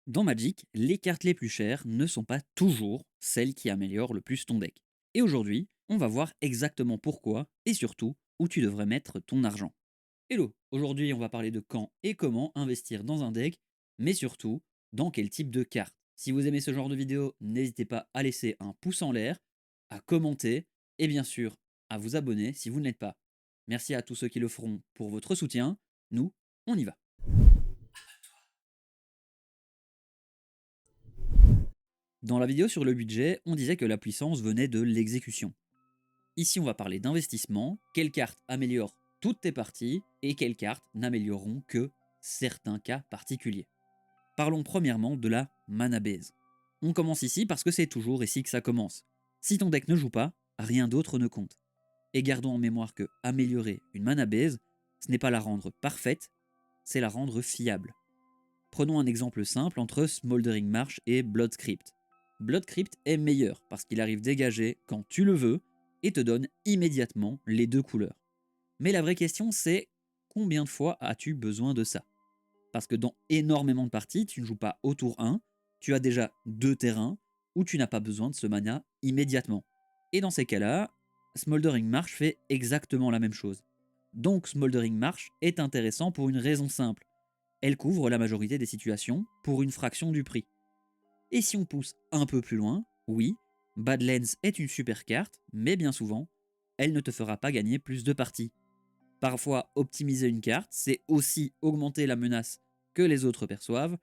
Dans Magic, les cartes les plus chères ne sont pas toujours celles qui améliorent le plus ton deck. Et aujourd'hui, on va voir exactement pourquoi et surtout où tu devrais mettre ton argent. Hello, aujourd'hui on va parler de quand et comment investir dans un deck, mais surtout dans quel type de carte. Si vous aimez ce genre de vidéo, n'hésitez pas à laisser un pouce en l'air, à commenter et bien sûr à vous abonner si vous ne l'êtes pas. Merci à tous ceux qui le feront pour votre soutien. Nous, on y va. Dans la vidéo sur le budget, on disait que la puissance venait de l'exécution. Ici, on va parler d'investissement, quelles cartes améliorent toutes tes parties et quelles cartes n'amélioreront que certains cas particuliers. Parlons premièrement de la mana base. On commence ici parce que c'est toujours ici que ça commence. Si ton deck ne joue pas, rien d'autre ne compte. Et gardons en mémoire que améliorer une mana base, ce n'est pas la rendre parfaite, c'est la rendre fiable. Prenons un exemple simple entre Smoldering Marsh et Blood Crypt. Blood Crypt est meilleur parce qu'il arrive dégagé quand tu le veux et te donne immédiatement les deux couleurs. Mais la vraie question c'est combien de fois as-tu besoin de ça? Parce que dans énormément de parties, tu ne joues pas au tour 1, tu as déjà deux terrains où tu n'as pas besoin de ce mana immédiatement. Et dans ces cas-là, Smoldering Marsh fait exactement la même chose. Donc Smoldering Marsh est intéressant pour une raison simple. Elle couvre la majorité des situations pour une fraction du prix. Et si on pousse un peu plus loin, oui, Badlands est une super carte, mais bien souvent, elle ne te fera pas gagner plus de parties. Parfois, optimiser une carte, c'est aussi augmenter la menace que les autres perçoivent,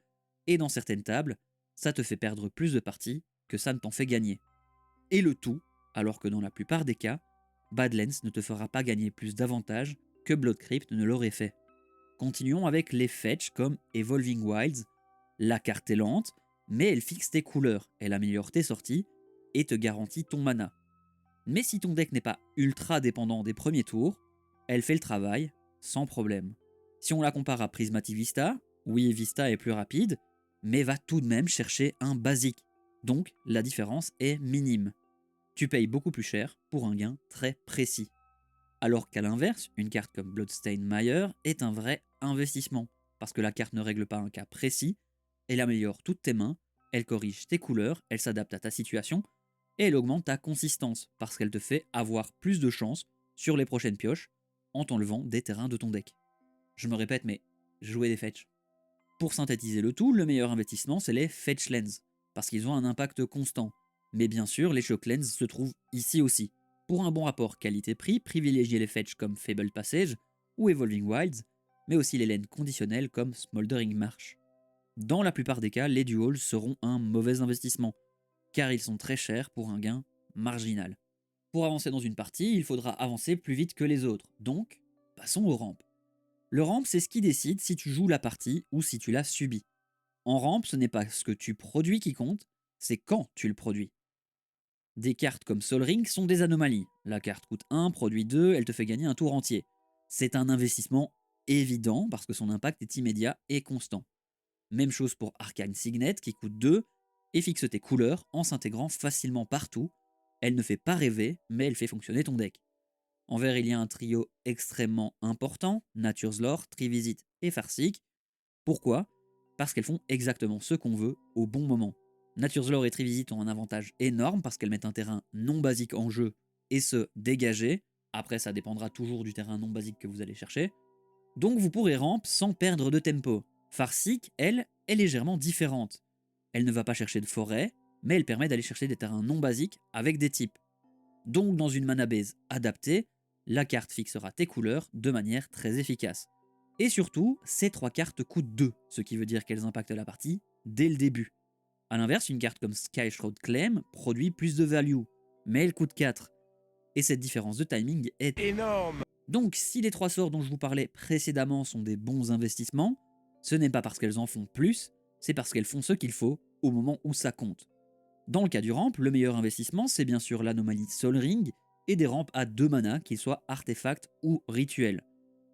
et dans certaines tables, ça te fait perdre plus de parties que ça ne t'en fait gagner. Et le tout, alors que dans la plupart des cas, Badlands ne te fera pas gagner plus d'avantages que Blood Crypt ne l'aurait fait. Continuons avec les fetch comme Evolving Wilds. La carte est lente, mais elle fixe tes couleurs, elle améliore tes sorties et te garantit ton mana. Mais si ton deck n'est pas ultra dépendant des premiers tours, elle fait le travail sans problème. Si on la compare à Prismatic Vista, oui, Vista est plus rapide, mais va tout de même chercher un basique. Donc la différence est minime. Tu payes beaucoup plus cher pour un gain très précis. Alors qu'à l'inverse, une carte comme Bloodstained Mire est un vrai investissement, parce que la carte ne règle pas un cas précis, elle améliore toutes tes mains, elle corrige tes couleurs, elle s'adapte à ta situation, et elle augmente ta consistance, parce qu'elle te fait avoir plus de chances sur les prochaines pioches en t'enlevant des terrains de ton deck. Je me répète, mais jouer des fetch. Pour synthétiser le tout, le meilleur investissement, c'est les fetch lens, parce qu'ils ont un impact constant. Mais bien sûr, les shock lens se trouvent ici aussi. Pour un bon rapport qualité-prix, privilégiez les fetch comme Fabled Passage ou Evolving Wilds, mais aussi les laines conditionnelles comme Smoldering Marsh. Dans la plupart des cas, les duals seront un mauvais investissement, car ils sont très chers pour un gain marginal. Pour avancer dans une partie, il faudra avancer plus vite que les autres, donc passons aux rampes. Le ramp, c'est ce qui décide si tu joues la partie ou si tu la subis. En rampe, ce n'est pas ce que tu produis qui compte, c'est quand tu le produis. Des cartes comme Sol Ring sont des anomalies. La carte coûte 1, produit 2, elle te fait gagner un tour entier. C'est un investissement évident parce que son impact est immédiat et constant. Même chose pour Arcane Signet qui coûte 2 et fixe tes couleurs en s'intégrant facilement partout. Elle ne fait pas rêver, mais elle fait fonctionner ton deck. En vert, il y a un trio extrêmement important, Nature's Lore, Trivisit et Farseek. Pourquoi? Parce qu'elles font exactement ce qu'on veut au bon moment. Nature's Lore et Trivisit ont un avantage énorme parce qu'elles mettent un terrain non basique en jeu et se dégager. Après, ça dépendra toujours du terrain non basique que vous allez chercher. Donc vous pourrez ramp sans perdre de tempo. Farseek, elle, est légèrement différente. Elle ne va pas chercher de forêt, mais elle permet d'aller chercher des terrains non basiques avec des types. Donc dans une mana base adaptée, la carte fixera tes couleurs de manière très efficace. Et surtout, ces trois cartes coûtent 2, ce qui veut dire qu'elles impactent la partie dès le début. A l'inverse, une carte comme Sky Shroud Claim produit plus de value, mais elle coûte 4. Et cette différence de timing est Énorme. donc si les trois sorts dont je vous parlais précédemment sont des bons investissements, ce n'est pas parce qu'elles en font plus, c'est parce qu'elles font ce qu'il faut au moment où ça compte. Dans le cas du ramp, le meilleur investissement, c'est bien sûr l'anomalie Sol Ring et des rampes à 2 mana, qu'ils soient artefacts ou rituels.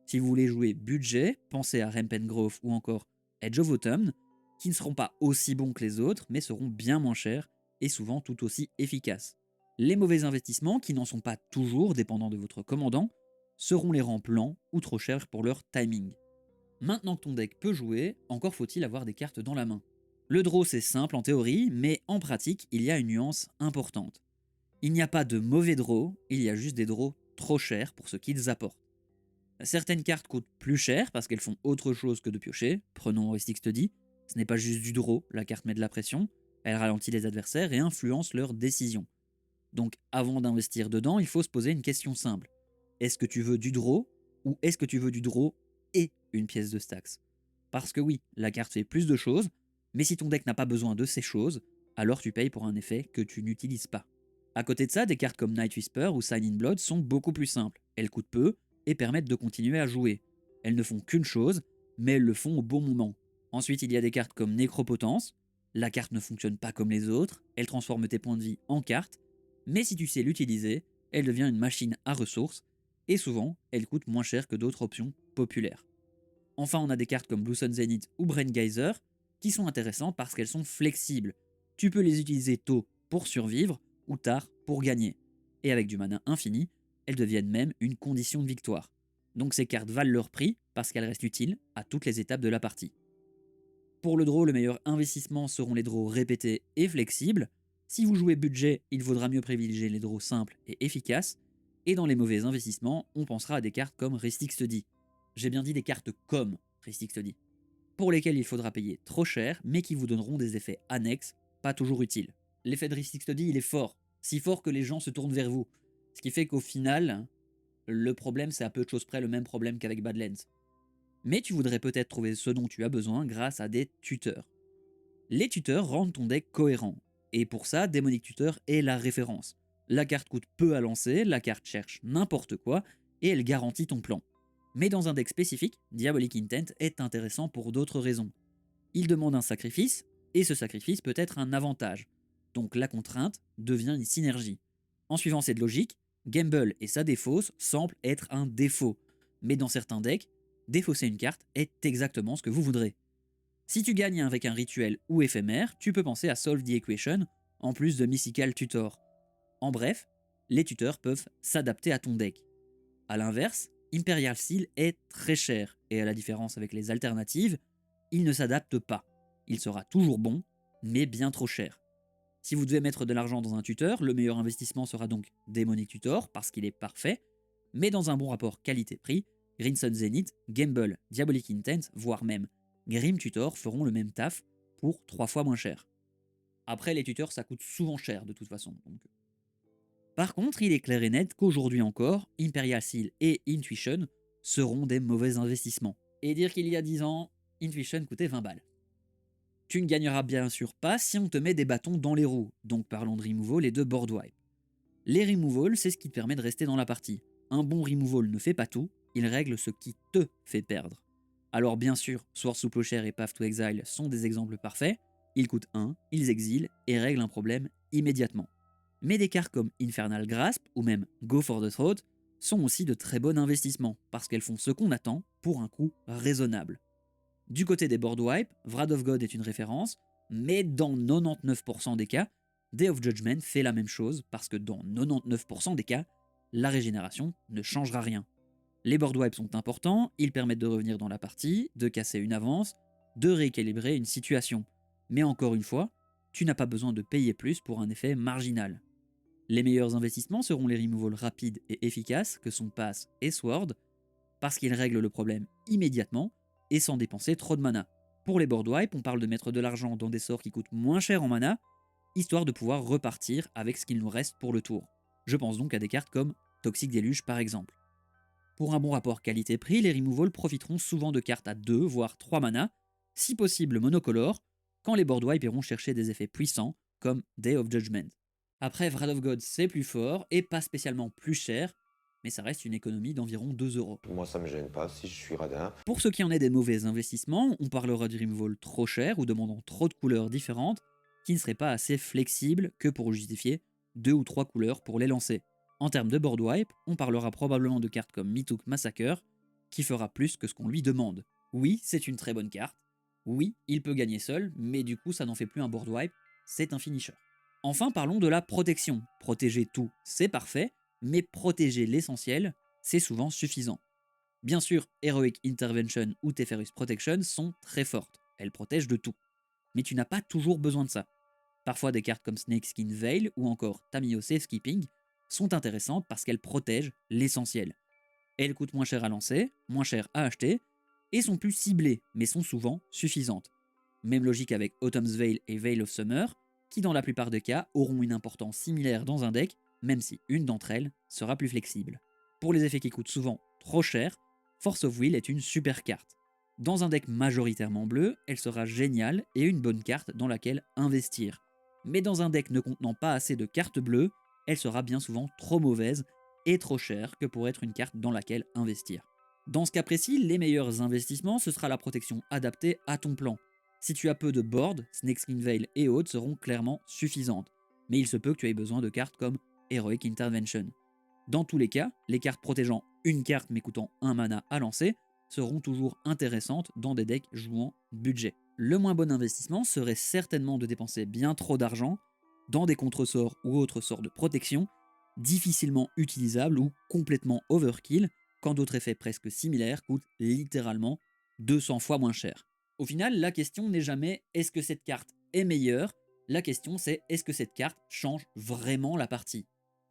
Si vous voulez jouer budget, pensez à Rampant Growth ou encore Edge of Autumn, qui ne seront pas aussi bons que les autres, mais seront bien moins chers et souvent tout aussi efficaces. Les mauvais investissements, qui n'en sont pas toujours dépendants de votre commandant, seront les rampes lents ou trop chers pour leur timing. Maintenant que ton deck peut jouer, encore faut-il avoir des cartes dans la main. Le draw c'est simple en théorie, mais en pratique il y a une nuance importante. Il n'y a pas de mauvais draws, il y a juste des draws trop chers pour ce qu'ils apportent. Certaines cartes coûtent plus cher parce qu'elles font autre chose que de piocher, prenons Heuristic Study, ce n'est pas juste du draw, la carte met de la pression, elle ralentit les adversaires et influence leurs décisions. Donc avant d'investir dedans, il faut se poser une question simple. Est-ce que tu veux du draw ou est-ce que tu veux du draw et une pièce de Stax? Parce que oui, la carte fait plus de choses, mais si ton deck n'a pas besoin de ces choses, alors tu payes pour un effet que tu n'utilises pas. À côté de ça, des cartes comme Night Whisper ou Sign in Blood sont beaucoup plus simples. Elles coûtent peu et permettent de continuer à jouer. Elles ne font qu'une chose, mais elles le font au bon moment. Ensuite, il y a des cartes comme Nécropotence. La carte ne fonctionne pas comme les autres, elle transforme tes points de vie en cartes, mais si tu sais l'utiliser, elle devient une machine à ressources, et souvent, elle coûte moins cher que d'autres options populaires. Enfin, on a des cartes comme Blue Sun Zenith ou Brain Geyser, qui sont intéressantes parce qu'elles sont flexibles. Tu peux les utiliser tôt pour survivre, ou tard pour gagner. Et avec du mana infini, elles deviennent même une condition de victoire. Donc ces cartes valent leur prix parce qu'elles restent utiles à toutes les étapes de la partie. Pour le draw, le meilleur investissement seront les draws répétés et flexibles. Si vous jouez budget, il vaudra mieux privilégier les draws simples et efficaces. Et dans les mauvais investissements, on pensera à des cartes comme Ristic Study. J'ai bien dit des cartes comme Ristic Study, pour lesquelles il faudra payer trop cher, mais qui vous donneront des effets annexes, pas toujours utiles. L'effet de Ristic Study, il est fort, si fort que les gens se tournent vers vous. Ce qui fait qu'au final, le problème, c'est à peu de choses près le même problème qu'avec Badlands. Mais tu voudrais peut-être trouver ce dont tu as besoin grâce à des tuteurs. Les tuteurs rendent ton deck cohérent, et pour ça, Demonic Tutor est la référence. La carte coûte peu à lancer, la carte cherche n'importe quoi, et elle garantit ton plan. Mais dans un deck spécifique, Diabolic Intent est intéressant pour d'autres raisons. Il demande un sacrifice, et ce sacrifice peut être un avantage. Donc la contrainte devient une synergie. En suivant cette logique, Gamble et sa défausse semblent être un défaut. Mais dans certains decks, défausser une carte est exactement ce que vous voudrez. Si tu gagnes avec un rituel ou éphémère, tu peux penser à Solve the Equation, en plus de Mystical Tutor. En bref, les tuteurs peuvent s'adapter à ton deck. A l'inverse, Imperial Seal est très cher, et à la différence avec les alternatives, il ne s'adapte pas. Il sera toujours bon, mais bien trop cher. Si vous devez mettre de l'argent dans un tuteur, le meilleur investissement sera donc Demonic Tutor, parce qu'il est parfait, mais dans un bon rapport qualité-prix, Green Sun Zenith, Gamble, Diabolic Intent, voire même Grim Tutor feront le même taf pour 3 fois moins cher. Après, les tuteurs, ça coûte souvent cher de toute façon. Par contre, il est clair et net qu'aujourd'hui encore, Imperial Seal et Intuition seront des mauvais investissements. Et dire qu'il y a 10 ans, Intuition coûtait 20 balles. Tu ne gagneras bien sûr pas si on te met des bâtons dans les roues, donc parlons de removal et de board wipe. Les removals, c'est ce qui te permet de rester dans la partie. Un bon removal ne fait pas tout, il règle ce qui te fait perdre. Alors bien sûr, Sword sous Plowshare et Path to Exile sont des exemples parfaits, ils coûtent 1, ils exilent et règlent un problème immédiatement. Mais des cartes comme Infernal Grasp ou même Go for the Throat sont aussi de très bons investissements, parce qu'elles font ce qu'on attend pour un coût raisonnable. Du côté des board wipe, Wrath of God est une référence, mais dans 99% des cas, Day of Judgment fait la même chose parce que dans 99% des cas, la régénération ne changera rien. Les board wipes sont importants, ils permettent de revenir dans la partie, de casser une avance, de rééquilibrer une situation. Mais encore une fois, tu n'as pas besoin de payer plus pour un effet marginal. Les meilleurs investissements seront les removals rapides et efficaces que sont Pass et Sword, parce qu'ils règlent le problème immédiatement et sans dépenser trop de mana. Pour les board wipes, on parle de mettre de l'argent dans des sorts qui coûtent moins cher en mana, histoire de pouvoir repartir avec ce qu'il nous reste pour le tour. Je pense donc à des cartes comme Toxic Deluge par exemple. Pour un bon rapport qualité-prix, les removals profiteront souvent de cartes à 2 voire 3 mana, si possible monocolores, quand les board wipes iront chercher des effets puissants comme Day of Judgment. Après, Wrath of God c'est plus fort et pas spécialement plus cher, mais ça reste une économie d'environ 2 €. Moi, ça me gêne pas si je suis radin. Pour ce qui en est des mauvais investissements, on parlera du removal trop cher ou demandant trop de couleurs différentes qui ne seraient pas assez flexibles que pour justifier 2 ou 3 couleurs pour les lancer. En termes de board wipe, on parlera probablement de cartes comme Mitouk Massacre qui fera plus que ce qu'on lui demande. Oui, c'est une très bonne carte. Oui, il peut gagner seul, mais du coup ça n'en fait plus un board wipe, c'est un finisher. Enfin, parlons de la protection. Protéger tout, c'est parfait, mais protéger l'essentiel, c'est souvent suffisant. Bien sûr, Heroic Intervention ou Teferius Protection sont très fortes, elles protègent de tout. mais tu n'as pas toujours besoin de ça. Parfois, des cartes comme Snakeskin Veil ou encore Tamiyo Safekeeping sont intéressantes parce qu'elles protègent l'essentiel. Elles coûtent moins cher à lancer, moins cher à acheter, et sont plus ciblées, mais sont souvent suffisantes. Même logique avec Autumn's Veil et Veil of Summer, qui dans la plupart des cas auront une importance similaire dans un deck, même si une d'entre elles sera plus flexible. Pour les effets qui coûtent souvent trop cher, Force of Will est une super carte. Dans un deck majoritairement bleu, elle sera géniale et une bonne carte dans laquelle investir. Mais dans un deck ne contenant pas assez de cartes bleues, elle sera bien souvent trop mauvaise et trop chère que pour être une carte dans laquelle investir. Dans ce cas précis, les meilleurs investissements, ce sera la protection adaptée à ton plan. Si tu as peu de board, Snakeskin Veil et autres seront clairement suffisantes, mais il se peut que tu aies besoin de cartes comme Heroic Intervention. Dans tous les cas, les cartes protégeant une carte mais coûtant un mana à lancer seront toujours intéressantes dans des decks jouant budget. Le moins bon investissement serait certainement de dépenser bien trop d'argent dans des contresorts ou autres sorts de protection difficilement utilisables ou complètement overkill quand d'autres effets presque similaires coûtent littéralement 200 fois moins cher. Au final, la question n'est jamais est-ce que cette carte est meilleure, la question c'est est-ce que cette carte change vraiment la partie.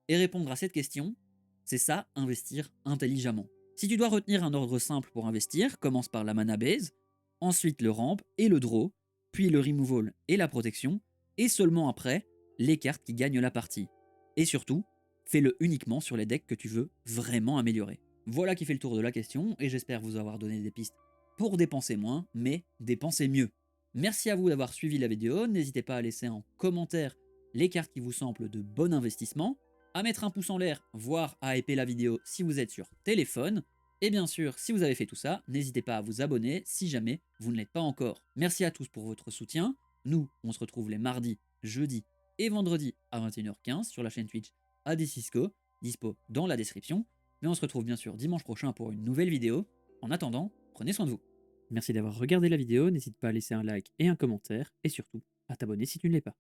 Et répondre à cette question, c'est ça, investir intelligemment. Si tu dois retenir un ordre simple pour investir, commence par la mana base, ensuite le ramp et le draw, puis le removal et la protection, et seulement après, les cartes qui gagnent la partie. Et surtout, fais-le uniquement sur les decks que tu veux vraiment améliorer. Voilà qui fait le tour de la question, et j'espère vous avoir donné des pistes pour dépenser moins, mais dépenser mieux. Merci à vous d'avoir suivi la vidéo, n'hésitez pas à laisser en commentaire les cartes qui vous semblent de bon investissement, à mettre un pouce en l'air, voire à hyper la vidéo si vous êtes sur téléphone, et bien sûr, si vous avez fait tout ça, n'hésitez pas à vous abonner si jamais vous ne l'êtes pas encore. Merci à tous pour votre soutien, nous, on se retrouve les mardis, jeudis et vendredis à 21h15 sur la chaîne Twitch Adesisco, dispo dans la description, mais on se retrouve bien sûr dimanche prochain pour une nouvelle vidéo. En attendant, prenez soin de vous. Merci d'avoir regardé la vidéo, n'hésite pas à laisser un like et un commentaire, et surtout à t'abonner si tu ne l'es pas.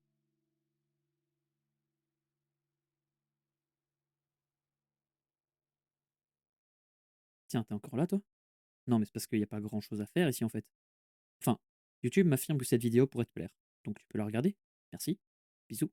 Tiens, t'es encore là toi? Non mais c'est parce qu'il n'y a pas grand chose à faire ici en fait. Enfin, YouTube m'affirme que cette vidéo pourrait te plaire, donc tu peux la regarder. Merci, bisous.